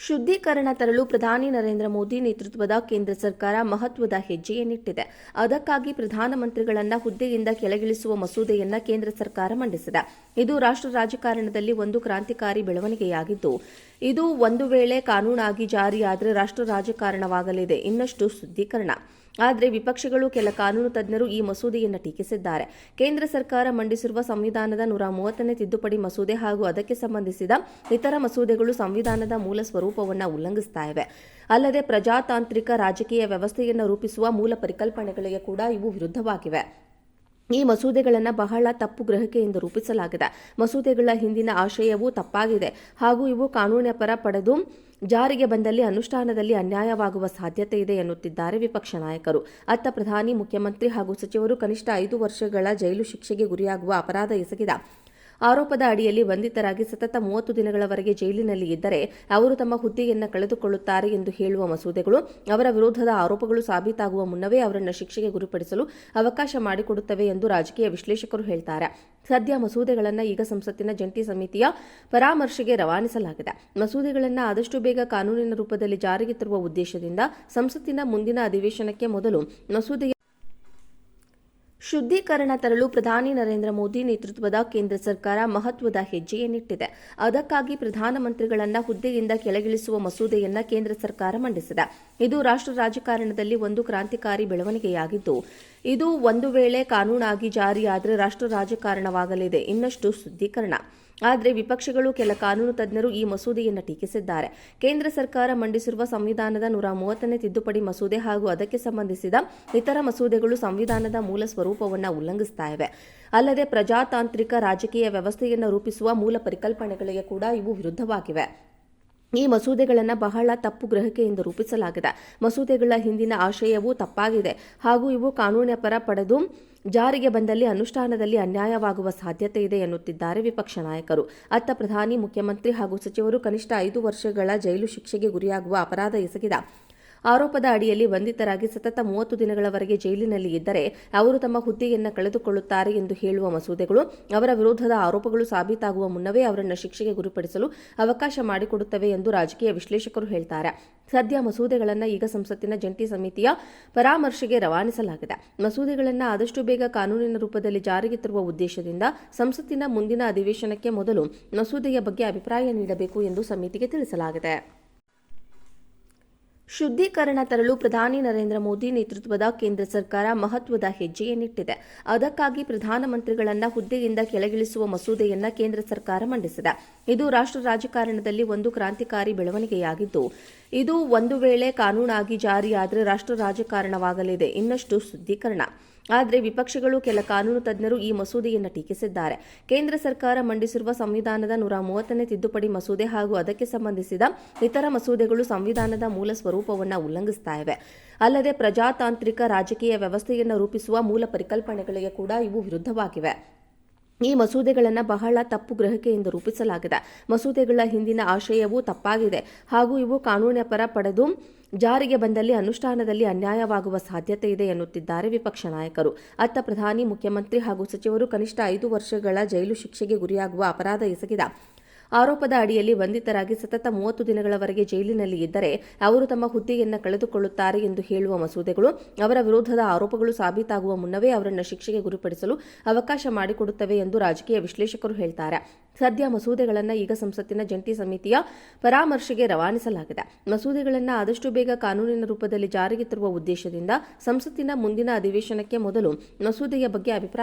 ಶುದ್ಧೀಕರಣ ತರಲು ಪ್ರಧಾನಿ ನರೇಂದ್ರ ಮೋದಿ ನೇತೃತ್ವದ ಕೇಂದ್ರ ಸರ್ಕಾರ ಮಹತ್ವದ ಹೆಜ್ಜೆಯನ್ನಿಟ್ಟಿದೆ. ಅದಕ್ಕಾಗಿ ಪ್ರಧಾನಮಂತ್ರಿಗಳನ್ನ ಹುದ್ದೆಯಿಂದ ಕೆಳಗಿಳಿಸುವ ಮಸೂದೆಯನ್ನ ಕೇಂದ್ರ ಸರ್ಕಾರ ಮಂಡಿಸಿದೆ. ಇದು ರಾಷ್ಟ್ರ ರಾಜಕಾರಣದಲ್ಲಿ ಒಂದು ಕ್ರಾಂತಿಕಾರಿ ಬೆಳವಣಿಗೆಯಾಗಿದ್ದು, ಇದು ಒಂದು ವೇಳೆ ಕಾನೂನಾಗಿ ಜಾರಿಯಾದರೆ ರಾಷ್ಟ್ರ ರಾಜಕಾರಣವಾಗಲಿದೆ ಇನ್ನಷ್ಟು ಶುದ್ಧೀಕರಣ. ಆದರೆ ವಿಪಕ್ಷಗಳು, ಕೆಲ ಕಾನೂನು ತಜ್ಞರು ಈ ಮಸೂದೆಯನ್ನು ಟೀಕಿಸಿದ್ದಾರೆ. ಕೇಂದ್ರ ಸರ್ಕಾರ ಮಂಡಿಸಿರುವ ಸಂವಿಧಾನದ 130ನೇ ತಿದ್ದುಪಡಿ ಮಸೂದೆ ಹಾಗೂ ಅದಕ್ಕೆ ಸಂಬಂಧಿಸಿದ ಇತರ ಮಸೂದೆಗಳು ಸಂವಿಧಾನದ ಮೂಲ ಸ್ವರೂಪವನ್ನು ಉಲ್ಲಂಘಿಸ್ತಾ ಇವೆ. ಅಲ್ಲದೆ ಪ್ರಜಾತಾಂತ್ರಿಕ ರಾಜಕೀಯ ವ್ಯವಸ್ಥೆಯನ್ನು ರೂಪಿಸುವ ಮೂಲ ಪರಿಕಲ್ಪನೆಗಳಿಗೆ ಕೂಡ ಇವು ವಿರುದ್ಧವಾಗಿವೆ. ಈ ಮಸೂದೆಗಳನ್ನು ಬಹಳ ತಪ್ಪು ಗ್ರಹಿಕೆಯಿಂದ ರೂಪಿಸಲಾಗಿದೆ. ಮಸೂದೆಗಳ ಹಿಂದಿನ ಆಶಯವೂ ತಪ್ಪಾಗಿದೆ ಹಾಗೂ ಇವು ಕಾನೂನಿನ ಪಡೆದು ಜಾರಿಗೆ ಬಂದಲ್ಲಿ ಅನುಷ್ಠಾನದಲ್ಲಿ ಅನ್ಯಾಯವಾಗುವ ಸಾಧ್ಯತೆ ಇದೆ ಎನ್ನುತ್ತಿದ್ದಾರೆ ವಿಪಕ್ಷ ನಾಯಕರು. ಅತ್ತ ಪ್ರಧಾನಿ, ಮುಖ್ಯಮಂತ್ರಿ ಹಾಗೂ ಸಚಿವರು ಕನಿಷ್ಠ 5 ವರ್ಷಗಳ ಜೈಲು ಶಿಕ್ಷೆಗೆ ಗುರಿಯಾಗುವ ಅಪರಾಧ ಎಸಗಿದ ಆರೋಪದ ಅಡಿಯಲ್ಲಿ ಬಂಧಿತರಾಗಿ ಸತತ 30 ದಿನಗಳವರೆಗೆ ಜೈಲಿನಲ್ಲಿ ಇದ್ದರೆ ಅವರು ತಮ್ಮ ಹುದ್ದೆಯನ್ನು ಕಳೆದುಕೊಳ್ಳುತ್ತಾರೆ ಎಂದು ಹೇಳುವ ಮಸೂದೆಗಳು ಅವರ ವಿರೋಧದ ಆರೋಪಗಳು ಸಾಬೀತಾಗುವ ಮುನ್ನವೇ ಅವರನ್ನು ಶಿಕ್ಷೆಗೆ ಗುರಿಪಡಿಸಲು ಅವಕಾಶ ಮಾಡಿಕೊಡುತ್ತವೆ ಎಂದು ರಾಜಕೀಯ ವಿಶ್ಲೇಷಕರು ಹೇಳ್ತಾರೆ. ಸದ್ಯ ಮಸೂದೆಗಳನ್ನು ಈಗ ಸಂಸತ್ತಿನ ಜಂಟಿ ಸಮಿತಿಯ ಪರಾಮರ್ಶೆಗೆ ರವಾನಿಸಲಾಗಿದೆ. ಮಸೂದೆಗಳನ್ನು ಆದಷ್ಟು ಬೇಗ ಕಾನೂನಿನ ರೂಪದಲ್ಲಿ ಜಾರಿಗೆ ತರುವ ಉದ್ದೇಶದಿಂದ ಸಂಸತ್ತಿನ ಮುಂದಿನ ಅಧಿವೇಶನಕ್ಕೆ ಮೊದಲು ಮಸೂದೆಯ ಶುದ್ಧೀಕರಣ ತರಲು ಪ್ರಧಾನಿ ನರೇಂದ್ರ ಮೋದಿ ನೇತೃತ್ವದ ಕೇಂದ್ರ ಸರ್ಕಾರ ಮಹತ್ವದ ಹೆಜ್ಜೆಯನ್ನಿಟ್ಟಿದೆ. ಅದಕ್ಕಾಗಿ ಪ್ರಧಾನಮಂತ್ರಿಗಳನ್ನ ಹುದ್ದೆಯಿಂದ ಕೆಳಗಿಳಿಸುವ ಮಸೂದೆಯನ್ನ ಕೇಂದ್ರ ಸರ್ಕಾರ ಮಂಡಿಸಿದೆ. ಇದು ರಾಷ್ಟ್ರ ರಾಜಕಾರಣದಲ್ಲಿ ಒಂದು ಕ್ರಾಂತಿಕಾರಿ ಬೆಳವಣಿಗೆಯಾಗಿದ್ದು, ಇದು ಒಂದು ವೇಳೆ ಕಾನೂನಾಗಿ ಜಾರಿಯಾದರೆ ರಾಷ್ಟ್ರ ರಾಜಕಾರಣವಾಗಲಿದೆ ಇನ್ನಷ್ಟು ಶುದ್ಧೀಕರಣ. ಆದರೆ ವಿಪಕ್ಷಗಳು, ಕೆಲ ಕಾನೂನು ತಜ್ಞರು ಈ ಮಸೂದೆಯನ್ನು ಟೀಕಿಸಿದ್ದಾರೆ. ಕೇಂದ್ರ ಸರ್ಕಾರ ಮಂಡಿಸಿರುವ ಸಂವಿಧಾನದ 130ನೇ ತಿದ್ದುಪಡಿ ಮಸೂದೆ ಹಾಗೂ ಅದಕ್ಕೆ ಸಂಬಂಧಿಸಿದ ಇತರ ಮಸೂದೆಗಳು ಸಂವಿಧಾನದ ಮೂಲ ಸ್ವರೂಪವನ್ನು ಉಲ್ಲಂಘಿಸ್ತಾ ಇವೆ. ಅಲ್ಲದೆ ಪ್ರಜಾತಾಂತ್ರಿಕ ರಾಜಕೀಯ ವ್ಯವಸ್ಥೆಯನ್ನು ರೂಪಿಸುವ ಮೂಲ ಪರಿಕಲ್ಪನೆಗಳಿಗೆ ಕೂಡ ಇವು ವಿರುದ್ಧವಾಗಿವೆ. ಈ ಮಸೂದೆಗಳನ್ನು ಬಹಳ ತಪ್ಪು ಗ್ರಹಿಕೆಯಿಂದ ರೂಪಿಸಲಾಗಿದೆ. ಮಸೂದೆಗಳ ಹಿಂದಿನ ಆಶಯವೂ ತಪ್ಪಾಗಿದೆ ಹಾಗೂ ಇವು ಕಾನೂನಿನ ಪಡೆದು ಜಾರಿಗೆ ಬಂದಲ್ಲಿ ಅನುಷ್ಠಾನದಲ್ಲಿ ಅನ್ಯಾಯವಾಗುವ ಸಾಧ್ಯತೆ ಇದೆ ಎನ್ನುತ್ತಿದ್ದಾರೆ ವಿಪಕ್ಷ ನಾಯಕರು. ಅತ್ತ ಪ್ರಧಾನಿ, ಮುಖ್ಯಮಂತ್ರಿ ಹಾಗೂ ಸಚಿವರು ಕನಿಷ್ಠ 5 ವರ್ಷಗಳ ಜೈಲು ಶಿಕ್ಷೆಗೆ ಗುರಿಯಾಗುವ ಅಪರಾಧ ಎಸಗಿದ ಆರೋಪದ ಅಡಿಯಲ್ಲಿ ಬಂಧಿತರಾಗಿ ಸತತ 30 ದಿನಗಳವರೆಗೆ ಜೈಲಿನಲ್ಲಿ ಇದ್ದರೆ ಅವರು ತಮ್ಮ ಹುದ್ದೆಯನ್ನು ಕಳೆದುಕೊಳ್ಳುತ್ತಾರೆ ಎಂದು ಹೇಳುವ ಮಸೂದೆಗಳು ಅವರ ವಿರೋಧದ ಆರೋಪಗಳು ಸಾಬೀತಾಗುವ ಮುನ್ನವೇ ಅವರನ್ನು ಶಿಕ್ಷೆಗೆ ಗುರಿಪಡಿಸಲು ಅವಕಾಶ ಮಾಡಿಕೊಡುತ್ತವೆ ಎಂದು ರಾಜಕೀಯ ವಿಶ್ಲೇಷಕರು ಹೇಳ್ತಾರೆ. ಸದ್ಯ ಮಸೂದೆಗಳನ್ನು ಈಗ ಸಂಸತ್ತಿನ ಜಂಟಿ ಸಮಿತಿಯ ಪರಾಮರ್ಶೆಗೆ ರವಾನಿಸಲಾಗಿದೆ. ಮಸೂದೆಗಳನ್ನು ಆದಷ್ಟು ಬೇಗ ಕಾನೂನಿನ ರೂಪದಲ್ಲಿ ಜಾರಿಗೆ ತರುವ ಉದ್ದೇಶದಿಂದ ಸಂಸತ್ತಿನ ಮುಂದಿನ ಅಧಿವೇಶನಕ್ಕೆ ಮೊದಲು ಮಸೂದೆಯ ಬಗ್ಗೆ ಅಭಿಪ್ರಾಯ ನೀಡಬೇಕು ಎಂದು ಸಮಿತಿಗೆ ತಿಳಿಸಲಾಗಿದೆ. ಶುದ್ಧೀಕರಣ ತರಲು ಪ್ರಧಾನಿ ನರೇಂದ್ರ ಮೋದಿ ನೇತೃತ್ವದ ಕೇಂದ್ರ ಸರ್ಕಾರ ಮಹತ್ವದ ಹೆಜ್ಜೆಯನ್ನಿಟ್ಟಿದೆ. ಅದಕ್ಕಾಗಿ ಪ್ರಧಾನಮಂತ್ರಿಗಳನ್ನ ಹುದ್ದೆಯಿಂದ ಕೆಳಗಿಳಿಸುವ ಮಸೂದೆಯನ್ನ ಕೇಂದ್ರ ಸರ್ಕಾರ ಮಂಡಿಸಿದೆ. ಇದು ರಾಷ್ಟ್ರ ರಾಜಕಾರಣದಲ್ಲಿ ಒಂದು ಕ್ರಾಂತಿಕಾರಿ ಬೆಳವಣಿಗೆಯಾಗಿದ್ದು, ಇದು ಒಂದು ವೇಳೆ ಕಾನೂನಾಗಿ ಜಾರಿಯಾದರೆ ರಾಷ್ಟ್ರ ರಾಜಕಾರಣವಾಗಲಿದೆ ಇನ್ನಷ್ಟು ಶುದ್ಧೀಕರಣ. ಆದರೆ ವಿಪಕ್ಷಗಳು, ಕೆಲ ಕಾನೂನು ತಜ್ಞರು ಈ ಮಸೂದೆಯನ್ನು ಟೀಕಿಸಿದ್ದಾರೆ. ಕೇಂದ್ರ ಸರ್ಕಾರ ಮಂಡಿಸಿರುವ ಸಂವಿಧಾನದ 130ನೇ ತಿದ್ದುಪಡಿ ಮಸೂದೆ ಹಾಗೂ ಅದಕ್ಕೆ ಸಂಬಂಧಿಸಿದ ಇತರ ಮಸೂದೆಗಳು ಸಂವಿಧಾನದ ಮೂಲ ಸ್ವರೂಪವನ್ನು ಉಲ್ಲಂಘಿಸ್ತಾ ಇವೆ. ಅಲ್ಲದೆ ಪ್ರಜಾತಾಂತ್ರಿಕ ರಾಜಕೀಯ ವ್ಯವಸ್ಥೆಯನ್ನು ರೂಪಿಸುವ ಮೂಲ ಪರಿಕಲ್ಪನೆಗಳಿಗೆ ಕೂಡ ಇವು ವಿರುದ್ಧವಾಗಿವೆ. ಈ ಮಸೂದೆಗಳನ್ನು ಬಹಳ ತಪ್ಪು ಗ್ರಹಿಕೆಯಿಂದ ರೂಪಿಸಲಾಗಿದೆ. ಮಸೂದೆಗಳ ಹಿಂದಿನ ಆಶಯವೂ ತಪ್ಪಾಗಿದೆ ಹಾಗೂ ಇವು ಕಾನೂನಿನ ಪಡೆದು ಜಾರಿಗೆ ಬಂದಲ್ಲಿ ಅನುಷ್ಠಾನದಲ್ಲಿ ಅನ್ಯಾಯವಾಗುವ ಸಾಧ್ಯತೆ ಇದೆ ಎನ್ನುತ್ತಿದ್ದಾರೆ ವಿಪಕ್ಷ ನಾಯಕರು. ಅತ್ತ ಪ್ರಧಾನಿ, ಮುಖ್ಯಮಂತ್ರಿ ಹಾಗೂ ಸಚಿವರು ಕನಿಷ್ಠ 5 ವರ್ಷಗಳ ಜೈಲು ಶಿಕ್ಷೆಗೆ ಗುರಿಯಾಗುವ ಅಪರಾಧ ಎಸಗಿದ ಆರೋಪದ ಅಡಿಯಲ್ಲಿ ಬಂಧಿತರಾಗಿ ಸತತ 30 ದಿನಗಳವರೆಗೆ ಜೈಲಿನಲ್ಲಿ ಇದ್ದರೆ ಅವರು ತಮ್ಮ ಹುದ್ದೆಯನ್ನು ಕಳೆದುಕೊಳ್ಳುತ್ತಾರೆ ಎಂದು ಹೇಳುವ ಮಸೂದೆಗಳು ಅವರ ವಿರೋಧದ ಆರೋಪಗಳು ಸಾಬೀತಾಗುವ ಮುನ್ನವೇ ಅವರನ್ನು ಶಿಕ್ಷೆಗೆ ಗುರಿಪಡಿಸಲು ಅವಕಾಶ ಮಾಡಿಕೊಡುತ್ತವೆ ಎಂದು ರಾಜಕೀಯ ವಿಶ್ಲೇಷಕರು ಹೇಳ್ತಾರೆ. ಸದ್ಯ ಮಸೂದೆಗಳನ್ನು ಈಗ ಸಂಸತ್ತಿನ ಜಂಟಿ ಸಮಿತಿಯ ಪರಾಮರ್ಶೆಗೆ ರವಾನಿಸಲಾಗಿದೆ. ಮಸೂದೆಗಳನ್ನು ಆದಷ್ಟು ಬೇಗ ಕಾನೂನಿನ ರೂಪದಲ್ಲಿ ಜಾರಿಗೆ ತರುವ ಉದ್ದೇಶದಿಂದ ಸಂಸತ್ತಿನ ಮುಂದಿನ ಅಧಿವೇಶನಕ್ಕೆ ಮೊದಲು ಮಸೂದೆಯ ಬಗ್ಗೆ ಅಭಿಪ್ರಾಯ